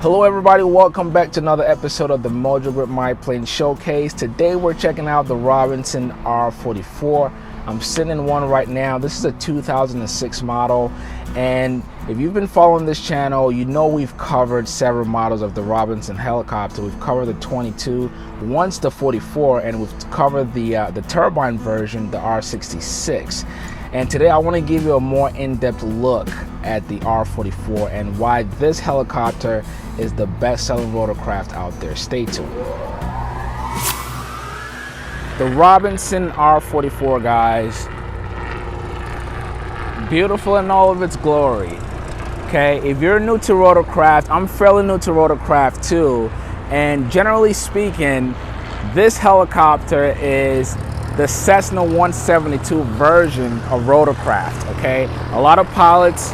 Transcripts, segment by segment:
Hello everybody, welcome back to another episode of the Mojo Grip My Plane Showcase. Today we're checking out the Robins R44. I'm sitting in one right now. This is a 2006 model, and if you've been following this channel, you know we've covered several models of the Robins helicopter. We've covered the 22, once the 44, and we've covered the turbine version, the R66. And today I want to give you a more in-depth look at the R44 and why this helicopter is the best-selling rotorcraft out there. Stay tuned. The Robins R44, guys, beautiful in all of its glory. Okay, if you're new to rotorcraft, I'm fairly new to rotorcraft too, and generally speaking, this helicopter is the Cessna 172 version of rotorcraft. Okay, a lot of pilots,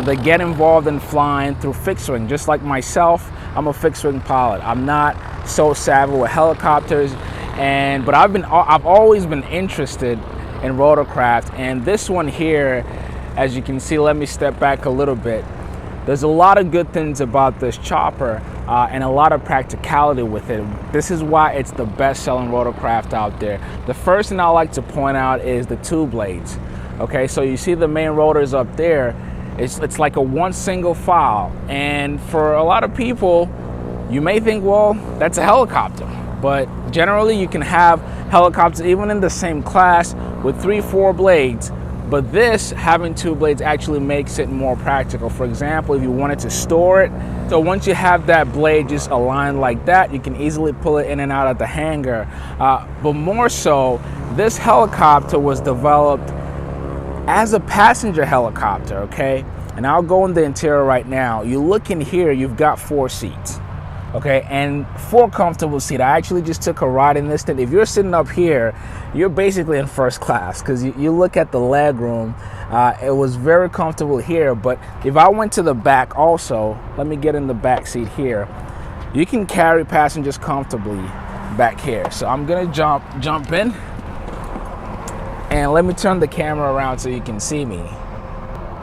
they get involved in flying through fixed wing. Just like myself, I'm a fixed wing pilot. I'm not so savvy with helicopters, but I've always been interested in rotorcraft. And this one here, as you can see, let me step back a little bit. There's a lot of good things about this chopper and a lot of practicality with it. This is why it's the best-selling rotorcraft out there. The first thing I like to point out is the two blades. Okay, so you see the main rotors up there. It's like a one single file, and for a lot of people, you may think, well, that's a helicopter. But generally, you can have helicopters even in the same class with 3-4 blades. But this, having two blades, actually makes it more practical. For example, if you wanted to store it, so once you have that blade just aligned like that, you can easily pull it in and out of the hangar. But more so, this helicopter was developed as a passenger helicopter, okay? And I'll go in the interior right now. You look in here, you've got 4 seats. Okay, and 4 comfortable seats. I actually just took a ride in this thing. If you're sitting up here, you're basically in first class, because you look at the leg room. It was very comfortable here, but if I went to the back also, let me get in the back seat here, you can carry passengers comfortably back here. So I'm gonna jump in, and let me turn the camera around so you can see me.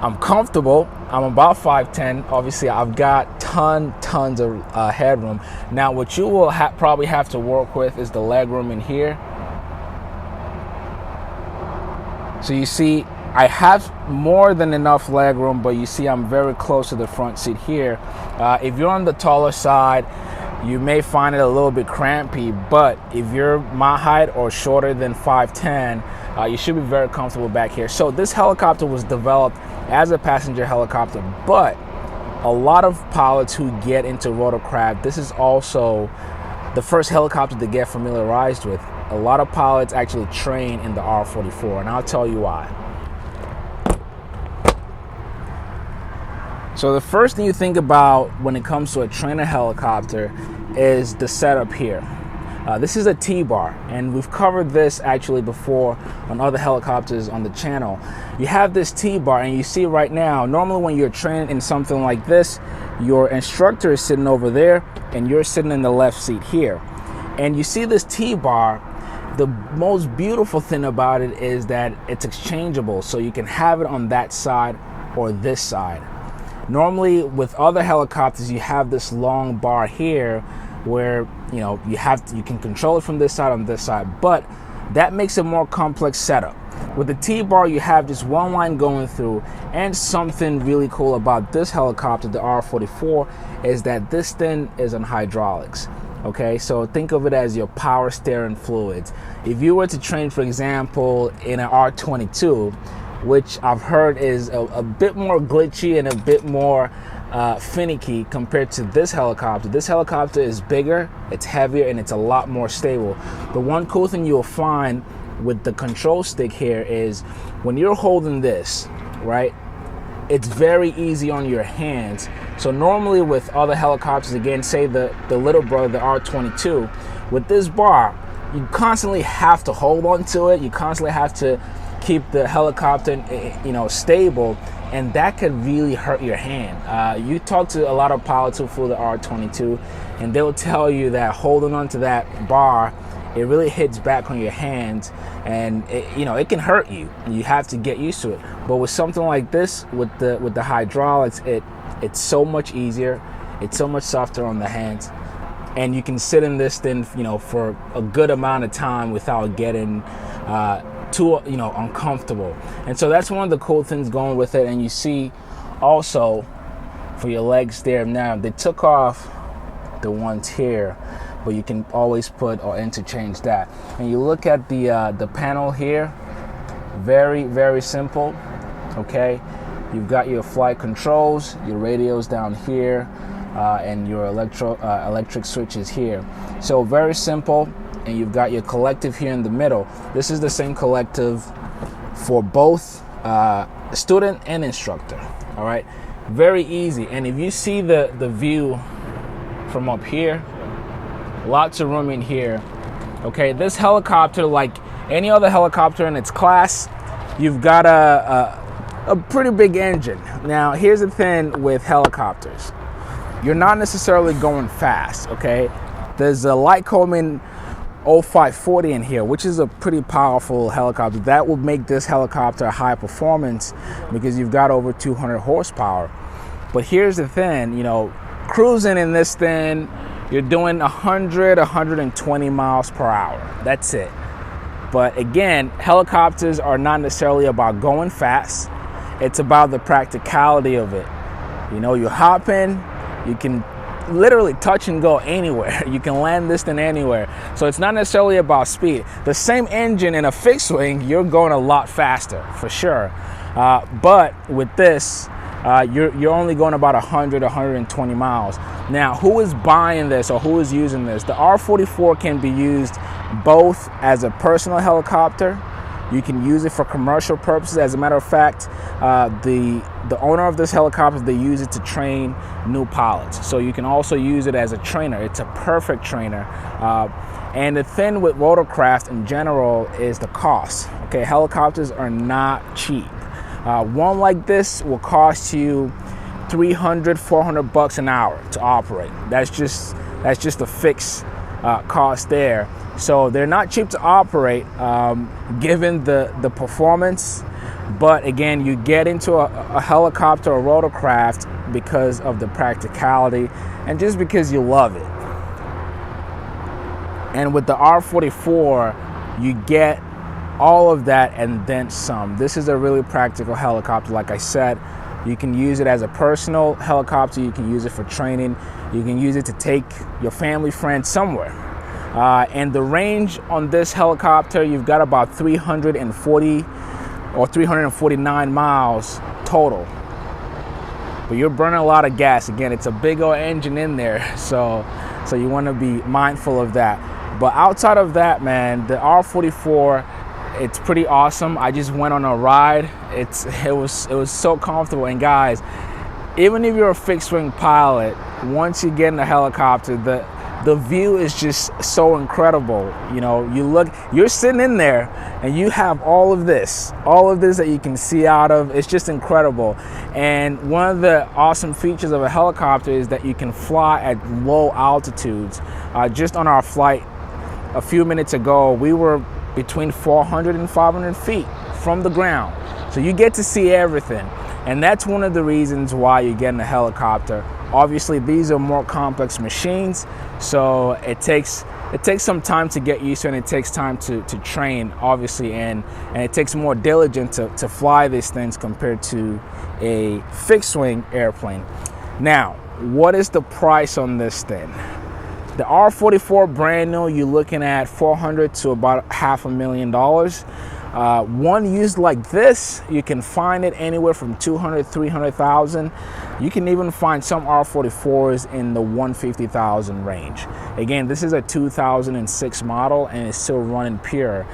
I'm comfortable. I'm about 5'10". Obviously, I've got tons of headroom. Now, what you will probably have to work with is the leg room in here. So you see, I have more than enough leg room, but you see I'm very close to the front seat here. If you're on the taller side, you may find it a little bit crampy, but if you're my height or shorter than 5'10", you should be very comfortable back here. So this helicopter was developed as a passenger helicopter, but a lot of pilots who get into rotorcraft, this is also the first helicopter to get familiarized with. A lot of pilots actually train in the R44, and I'll tell you why. So the first thing you think about when it comes to a trainer helicopter is the setup here. This is a T-bar, and we've covered this actually before on other helicopters on the channel. You have this T-bar, and you see right now, normally when you're training in something like this, your instructor is sitting over there, and you're sitting in the left seat here. And you see this T-bar. The most beautiful thing about it is that it's exchangeable, so you can have it on that side or this side. Normally with other helicopters, you have this long bar here where you can control it from this side on this side, but that makes a more complex setup. With the T-bar, you have just one line going through, and something really cool about this helicopter, the R44, is that this thing is on hydraulics. Okay, so think of it as your power steering fluids. If you were to train, for example, in an R22, which I've heard is a bit more glitchy and a bit more finicky compared to this helicopter. This helicopter is bigger, it's heavier, and it's a lot more stable. The one cool thing you'll find with the control stick here is when you're holding this, right, it's very easy on your hands. So normally with other helicopters, again, say the little brother, the R22, with this bar, you constantly have to hold on to it. You constantly have to keep the helicopter, stable, and that could really hurt your hand. You talk to a lot of pilots who flew the R22, and they'll tell you that holding on to that bar, it really hits back on your hands, and it can hurt you. You have to get used to it. But with something like this, with the hydraulics, it's so much easier. It's so much softer on the hands, and you can sit in this thing, for a good amount of time without getting too, uncomfortable. And so that's one of the cool things going with it. And you see also for your legs there, now they took off the ones here, but you can always put or interchange that. And you look at the panel here, very, very simple. Okay, you've got your flight controls, your radios down here, and your electric switches here. So very simple. And you've got your collective here in the middle. This is the same collective for both student and instructor. All right, very easy. And if you see the view from up here, lots of room in here. Okay, this helicopter, like any other helicopter in its class, you've got a pretty big engine. Now, here's the thing with helicopters. You're not necessarily going fast, okay? There's a Lycoming R44 in here, which is a pretty powerful helicopter. That will make this helicopter high performance because you've got over 200 horsepower. But here's the thing, cruising in this thing, you're doing 120 miles per hour. That's it. But again, helicopters are not necessarily about going fast. It's about the practicality of it. You hop in, you can literally touch and go anywhere. You can land this thing anywhere. So it's not necessarily about speed. The same engine in a fixed wing, you're going a lot faster for sure. But with this, you're only going about 120 miles. Now, who is buying this or who is using this? The R44 can be used both as a personal helicopter. You can use it for commercial purposes. As a matter of fact, the owner of this helicopter, they use it to train new pilots. So you can also use it as a trainer. It's a perfect trainer. And the thing with rotorcraft in general is the cost. Okay, helicopters are not cheap. One like this will cost you $300-400 an hour to operate. That's just a fixed cost there. So they're not cheap to operate, given the performance. But again, you get into a helicopter or rotorcraft because of the practicality and just because you love it. And with the R44, you get all of that and then some. This is a really practical helicopter. Like I said, you can use it as a personal helicopter. You can use it for training. You can use it to take your family, friends somewhere. And the range on this helicopter, you've got about 340 or 349 miles total. But you're burning a lot of gas. Again, it's a big old engine in there, so you want to be mindful of that. But outside of that, man, the R44, it's pretty awesome. I just went on a ride. It was so comfortable. And guys, even if you're a fixed wing pilot, once you get in the helicopter, the view is just so incredible. You're sitting in there and you have all of this that you can see out of. It's just incredible. And one of the awesome features of a helicopter is that you can fly at low altitudes. Just on our flight a few minutes ago, we were between 400 and 500 feet from the ground. So you get to see everything. And that's one of the reasons why you get in a helicopter. Obviously, these are more complex machines, so it takes some time to get used to, and it takes time to train, obviously, and it takes more diligence to fly these things compared to a fixed wing airplane. Now, what is the price on this thing? The R44 brand new, you're looking at $400,000 to about $500,000. One used like this, you can find it anywhere from $200,000-300,000. You can even find some R44s in the $150,000 range. Again, this is a 2006 model and it's still running pure.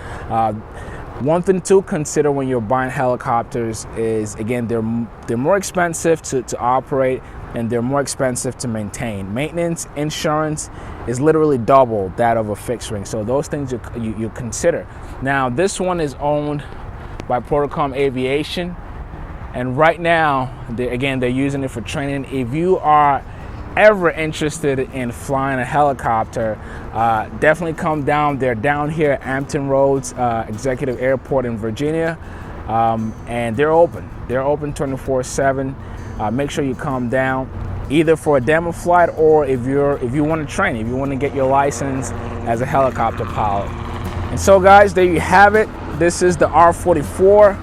One thing to consider when you're buying helicopters is, again, they're more expensive to operate and they're more expensive to maintain. Maintenance, insurance is literally double that of a fixed wing. So those things you consider. Now, this one is owned by Protocom Aviation. And right now, they're using it for training. If you are ever interested in flying a helicopter, definitely come down. They're down here at Hampton Roads Executive Airport in Virginia. And they're open. They're open 24/7. Make sure you come down. either for a demo flight or if you want to train, if you want to get your license as a helicopter pilot. And so guys, there you have it. This is the R44.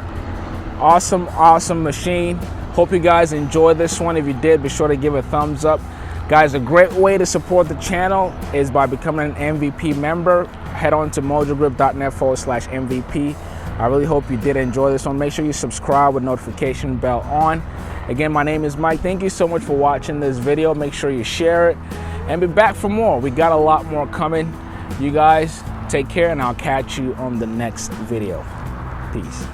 Awesome machine. Hope you guys enjoyed this one. If you did, be sure to give a thumbs up. Guys, a great way to support the channel is by becoming an MVP member. Head on to mojogrip.net/MVP. I really hope you did enjoy this one. Make sure you subscribe with notification bell on. Again, my name is Mike. Thank you so much for watching this video. Make sure you share it and be back for more. We got a lot more coming. You guys take care, and I'll catch you on the next video. Peace.